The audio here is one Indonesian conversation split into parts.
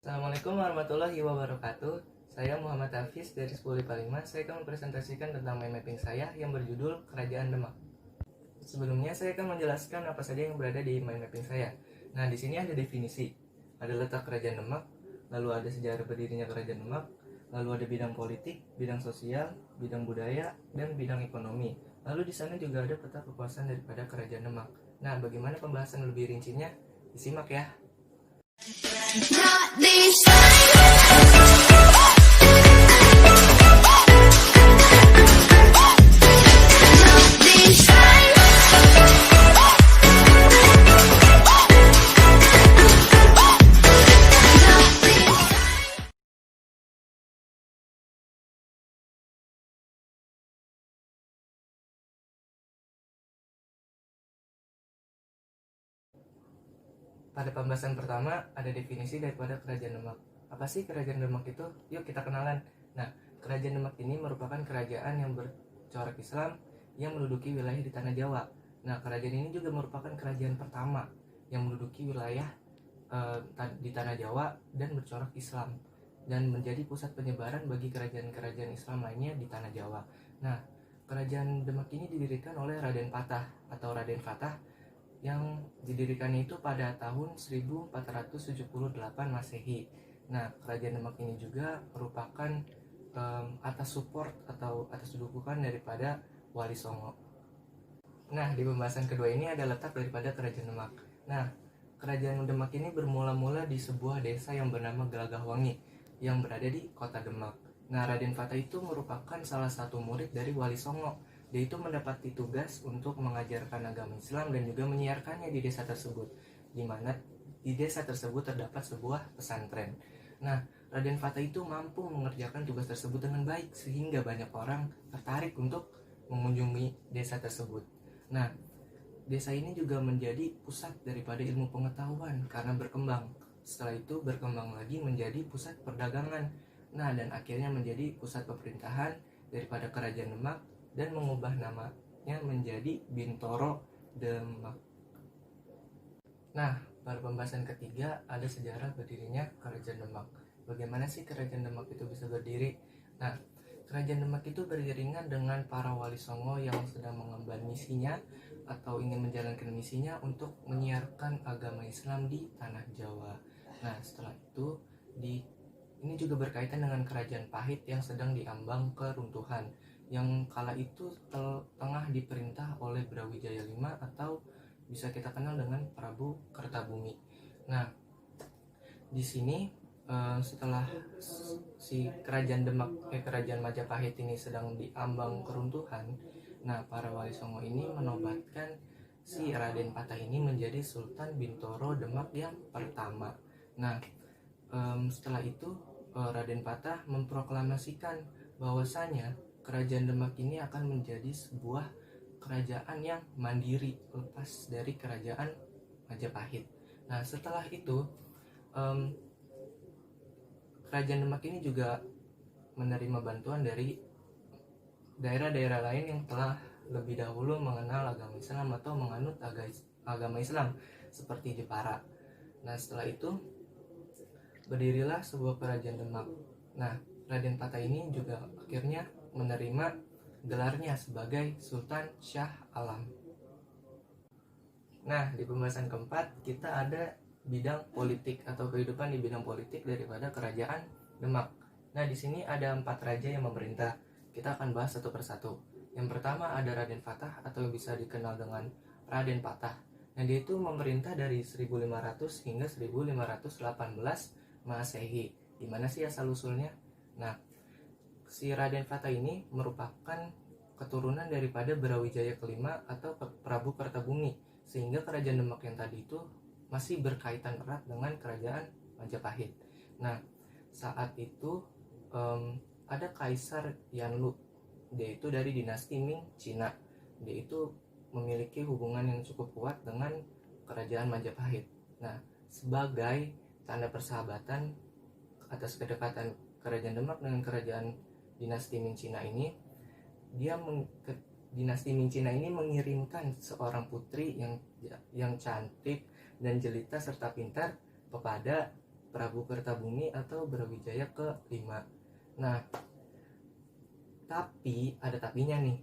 Assalamualaikum warahmatullahi wabarakatuh. Saya Muhammad Hafiz dari 10 5. Saya akan mempresentasikan tentang mind mapping saya yang berjudul Kerajaan Demak. Sebelumnya saya akan menjelaskan apa saja yang berada di mind mapping saya. Nah, di sini ada definisi, ada letak Kerajaan Demak, lalu ada sejarah berdirinya Kerajaan Demak, lalu ada bidang politik, bidang sosial, bidang budaya, dan bidang ekonomi. Lalu di sana juga ada peta kekuasaan daripada Kerajaan Demak. Nah, bagaimana pembahasan lebih rincinya? Disimak ya. Pada pembahasan pertama ada definisi daripada Kerajaan Demak. Apa sih Kerajaan Demak itu? Yuk kita kenalan. Nah, Kerajaan Demak ini merupakan kerajaan yang bercorak Islam yang menduduki wilayah di Tanah Jawa. Nah, kerajaan ini juga merupakan kerajaan pertama yang menduduki wilayah di Tanah Jawa dan bercorak Islam dan menjadi pusat penyebaran bagi kerajaan-kerajaan Islam lainnya di Tanah Jawa. Nah, Kerajaan Demak ini didirikan oleh Raden Patah atau Raden Fatah yang didirikannya itu pada tahun 1478 Masehi. Nah, Kerajaan Demak ini juga merupakan atas support atau atas dukungan daripada Wali Songo. Nah, di pembahasan kedua ini ada letak daripada Kerajaan Demak. Nah, Kerajaan Demak ini bermula-mula di sebuah desa yang bernama Gelagahwangi yang berada di kota Demak. Nah, Raden Fatah itu merupakan salah satu murid dari Wali Songo. Dia itu mendapati tugas untuk mengajarkan agama Islam dan juga menyiarkannya di desa tersebut, di mana di desa tersebut terdapat sebuah pesantren. Nah, Raden Fatah itu mampu mengerjakan tugas tersebut dengan baik sehingga banyak orang tertarik untuk mengunjungi desa tersebut. Nah, desa ini juga menjadi pusat daripada ilmu pengetahuan karena berkembang. Setelah itu berkembang lagi menjadi pusat perdagangan. Nah, dan akhirnya menjadi pusat pemerintahan daripada Kerajaan Demak dan mengubah namanya menjadi Bintoro Demak. Nah, pada pembahasan ketiga ada sejarah berdirinya Kerajaan Demak. Bagaimana sih Kerajaan Demak itu bisa berdiri? Nah, Kerajaan Demak itu beriringan dengan para Wali Songo yang sedang mengemban misinya atau ingin menjalankan misinya untuk menyiarkan agama Islam di Tanah Jawa. Nah, setelah itu ini juga berkaitan dengan Kerajaan Pahit yang sedang diambang keruntuhan, yang kala itu tengah diperintah oleh Brawijaya V atau bisa kita kenal dengan Prabu Kertabumi. Nah, di sini setelah si Kerajaan Demak, Kerajaan Majapahit ini sedang diambang keruntuhan, nah para Wali Songo ini menobatkan si Raden Patah ini menjadi Sultan Bintoro Demak yang pertama. Nah, setelah itu Raden Patah memproklamasikan bahwasanya Kerajaan Demak ini akan menjadi sebuah kerajaan yang mandiri lepas dari Kerajaan Majapahit. Nah, setelah itu Kerajaan Demak ini juga menerima bantuan dari daerah-daerah lain yang telah lebih dahulu mengenal agama Islam atau menganut agama Islam seperti Jepara. Nah, setelah itu berdirilah sebuah Kerajaan Demak. Nah, Raden Patah ini juga akhirnya menerima gelarnya sebagai Sultan Shah Alam. Nah, di pembahasan keempat kita ada bidang politik atau kehidupan di bidang politik daripada Kerajaan Demak. Nah, di sini ada 4 raja yang memerintah. Kita akan bahas satu persatu. Yang pertama ada Raden Fatah atau yang bisa dikenal dengan Raden Patah. Nah, dia itu memerintah dari 1500 hingga 1518 Masehi. Gimana sih asal usulnya? Nah, si Raden Fatah ini merupakan keturunan daripada Brawijaya kelima atau Prabu Kertabumi, sehingga Kerajaan Demak yang tadi itu masih berkaitan erat dengan Kerajaan Majapahit. Nah, saat itu ada Kaisar Yanlu, dia itu dari dinasti Ming Cina. Dia itu memiliki hubungan yang cukup kuat dengan Kerajaan Majapahit. Nah, sebagai tanda persahabatan atas kedekatan Kerajaan Demak dengan Kerajaan dinasti Ming Cina ini, dinasti Ming Cina ini mengirimkan seorang putri yang cantik dan jelita serta pintar kepada Prabu Kertabumi atau Brawijaya ke-5. Nah, tapi ada tapinya nih.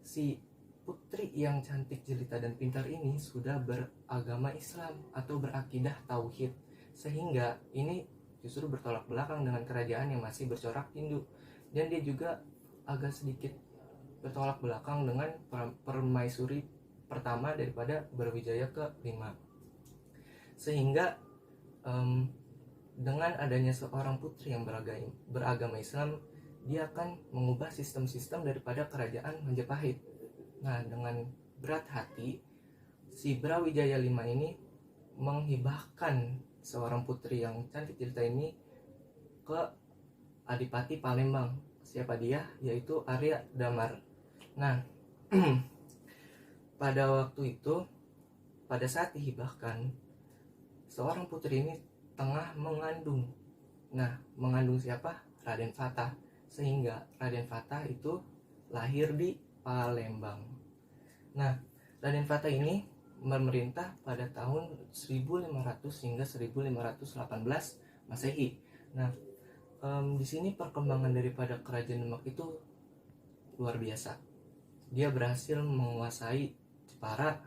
Si putri yang cantik, jelita, dan pintar ini sudah beragama Islam atau berakidah tauhid, sehingga ini justru bertolak belakang dengan kerajaan yang masih bercorak Hindu. Dan dia juga agak sedikit bertolak belakang dengan permaisuri pertama daripada Brawijaya ke-5. Sehingga dengan adanya seorang putri yang beragama Islam, dia akan mengubah sistem-sistem daripada kerajaan Majapahit. Nah, dengan berat hati, si Brawijaya V ini menghibahkan seorang putri yang cantik jelita ini ke Adipati Palembang. Siapa dia? Yaitu Arya Damar. Nah, pada waktu itu, pada saat dihibahkan, seorang putri ini tengah mengandung. Nah, mengandung siapa? Raden Fatah. Sehingga Raden Fatah itu lahir di Palembang. Nah, Raden Fatah ini memerintah pada tahun 1500 hingga 1518 Masehi. Nah, di sini perkembangan daripada kerajaan Demak itu luar biasa. Dia berhasil menguasai Jepara,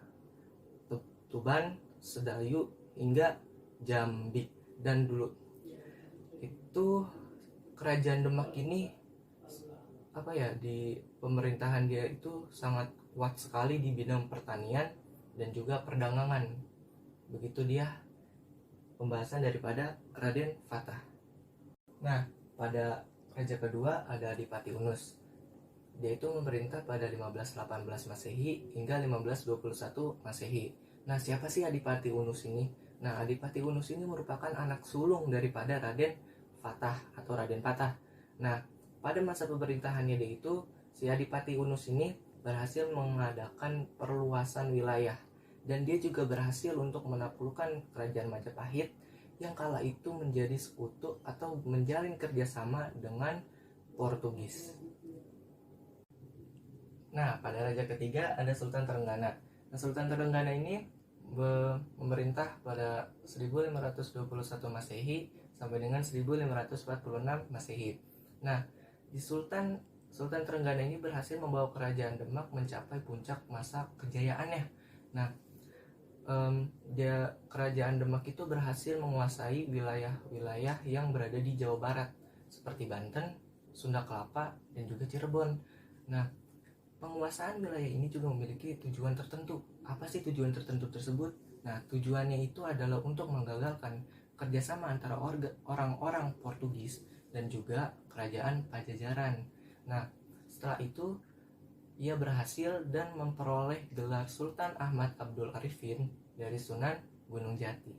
Tuban, Sedayu, hingga Jambi. Dan dulu itu kerajaan Demak ini di pemerintahan dia itu sangat kuat sekali di bidang pertanian dan juga perdagangan. Begitu dia pembahasan daripada Raden Fatah. Nah, pada raja kedua ada Adipati Unus. Dia itu memerintah pada 1518 Masehi hingga 1521 Masehi. Nah, siapa sih Adipati Unus ini? Nah, Adipati Unus ini merupakan anak sulung daripada Raden Fatah atau Raden Patah. Nah, pada masa pemerintahannya dia itu, si Adipati Unus ini berhasil mengadakan perluasan wilayah. Dan dia juga berhasil untuk menaklukkan kerajaan Majapahit yang kala itu menjadi sekutu atau menjalin kerjasama dengan Portugis. Nah, pada raja ketiga ada Sultan Trenggana. Nah, Sultan Trenggana ini memerintah pada 1521 Masehi sampai dengan 1546 Masehi. Nah, di Sultan Trenggana ini berhasil membawa kerajaan Demak mencapai puncak masa kejayaannya. Nah, kerajaan Demak itu berhasil menguasai wilayah-wilayah yang berada di Jawa Barat seperti Banten, Sunda Kelapa, dan juga Cirebon. Nah, penguasaan wilayah ini juga memiliki tujuan tertentu. Apa sih tujuan tertentu tersebut? Nah, tujuannya itu adalah untuk menggagalkan kerjasama antara orang-orang Portugis dan juga kerajaan Pajajaran. Nah, setelah itu ia berhasil dan memperoleh gelar Sultan Ahmad Abdul Arifin dari Sunan Gunung Jati.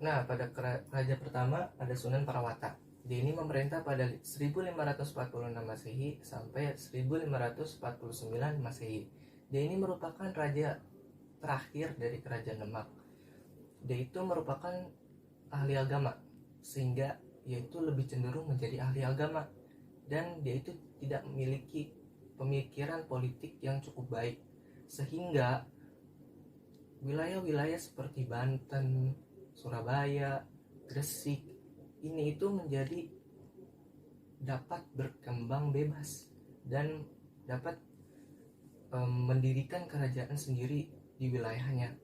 Nah, pada raja pertama ada Sunan Parawata. Dia ini memerintah pada 1546 Masehi sampai 1549 Masehi. Dia ini merupakan raja terakhir dari kerajaan Demak. Dia itu merupakan ahli agama, sehingga dia itu lebih cenderung menjadi ahli agama. Dan dia itu tidak memiliki pemikiran politik yang cukup baik, sehingga wilayah-wilayah seperti Banten, Surabaya, Gresik ini itu menjadi dapat berkembang bebas dan dapat mendirikan kerajaan sendiri di wilayahnya,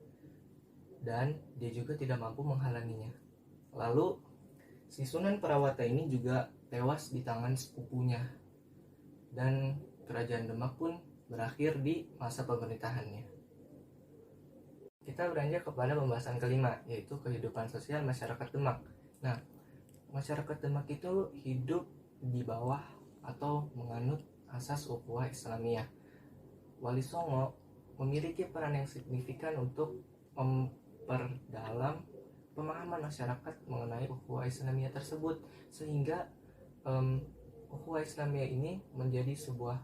dan dia juga tidak mampu menghalanginya. Lalu si Sunan Parawata ini juga tewas di tangan sepupunya, dan kerajaan Demak pun berakhir di masa pemerintahannya. Kita beranjak kepada pembahasan kelima, yaitu kehidupan sosial masyarakat Demak. Nah, masyarakat Demak itu hidup di bawah atau menganut asas ukhuwah Islamiyah. Wali Songo memiliki peran yang signifikan untuk memperdalam pemahaman masyarakat mengenai ukhuwah Islamiyah tersebut, sehingga ukhuwah Islamiyah ini menjadi sebuah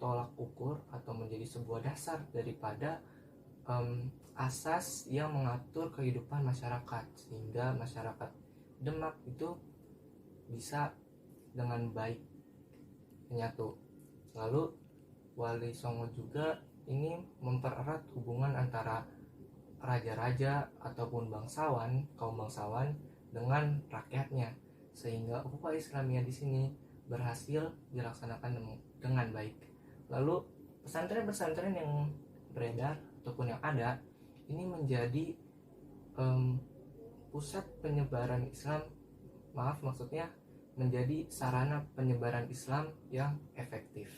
tolak ukur atau menjadi sebuah dasar daripada asas yang mengatur kehidupan masyarakat, sehingga masyarakat Demak itu bisa dengan baik menyatu. Lalu Wali Songo juga ini mempererat hubungan antara raja-raja ataupun kaum bangsawan dengan rakyatnya, sehingga ukhuwah Islamiyah di sini berhasil dilaksanakan dengan baik. Lalu pesantren-pesantren yang beredar ataupun yang ada ini menjadi pusat penyebaran Islam, maksudnya menjadi sarana penyebaran Islam yang efektif.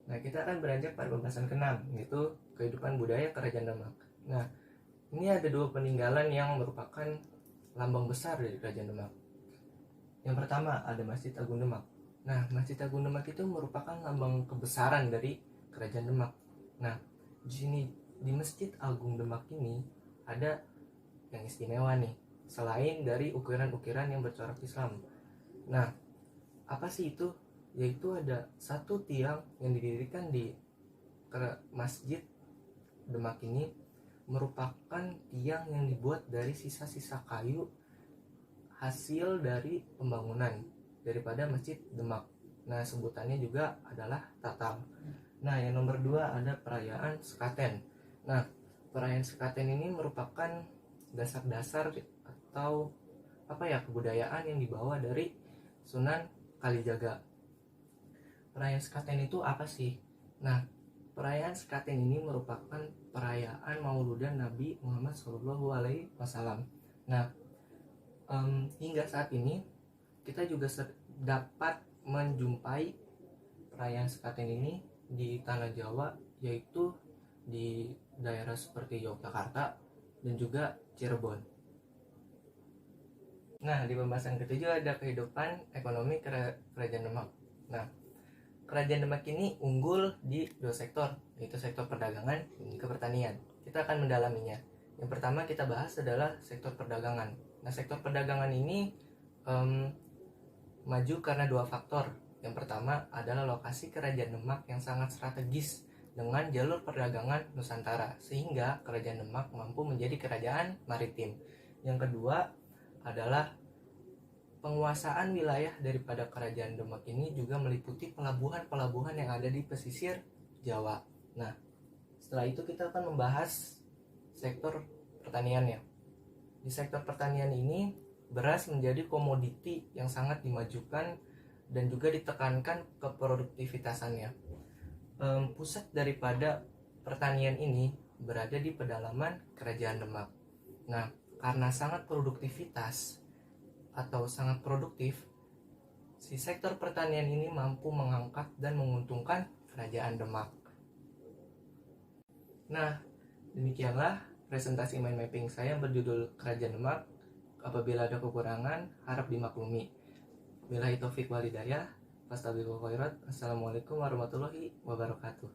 Nah, kita akan beranjak pada pembahasan ke-6, yaitu kehidupan budaya Kerajaan Demak. Nah, ini ada 2 peninggalan yang merupakan lambang besar dari Kerajaan Demak. Yang pertama ada Masjid Agung Demak. Nah, Masjid Agung Demak itu merupakan lambang kebesaran dari Kerajaan Demak. Nah, di sini di Masjid Agung Demak ini ada yang istimewa nih, selain dari ukiran-ukiran yang bercorak Islam. Nah, apa sih itu? Yaitu ada satu tiang yang didirikan di Masjid Demak ini, merupakan tiang yang dibuat dari sisa-sisa kayu hasil dari pembangunan daripada Masjid Demak. Nah, sebutannya juga adalah tatal. Nah, yang nomor 2 ada perayaan Sekaten. Nah, perayaan Sekaten ini merupakan dasar-dasar atau kebudayaan yang dibawa dari Sunan Kalijaga. Perayaan Sekaten itu apa sih? Nah, perayaan Sekaten ini merupakan perayaan Mauludan Nabi Muhammad SAW. Nah, hingga saat ini kita juga dapat menjumpai perayaan Sekaten ini di tanah Jawa, yaitu di daerah seperti Yogyakarta dan juga Cirebon. Nah, di pembahasan ke-7 ada kehidupan ekonomi Kerajaan Demak. Nah, Kerajaan Demak ini unggul di 2 sektor, yaitu sektor perdagangan dan juga pertanian. Kita akan mendalaminya. Yang pertama kita bahas adalah sektor perdagangan. Nah, sektor perdagangan ini maju karena 2 faktor. Yang pertama adalah lokasi Kerajaan Demak yang sangat strategis dengan jalur perdagangan Nusantara, sehingga Kerajaan Demak mampu menjadi kerajaan maritim. Yang kedua adalah penguasaan wilayah daripada Kerajaan Demak ini juga meliputi pelabuhan-pelabuhan yang ada di pesisir Jawa. Nah, setelah itu kita akan membahas sektor pertaniannya. Di sektor pertanian ini, beras menjadi komoditi yang sangat dimajukan dan juga ditekankan ke produktivitasannya. Pusat daripada pertanian ini berada di pedalaman Kerajaan Demak. Nah, karena sangat produktif, si sektor pertanian ini mampu mengangkat dan menguntungkan Kerajaan Demak. Nah, demikianlah presentasi mind mapping saya berjudul Kerajaan Demak. Apabila ada kekurangan, harap dimaklumi. Billahi taufiq wal hidayah. Fastabiqul khairat. Assalamualaikum warahmatullahi wabarakatuh.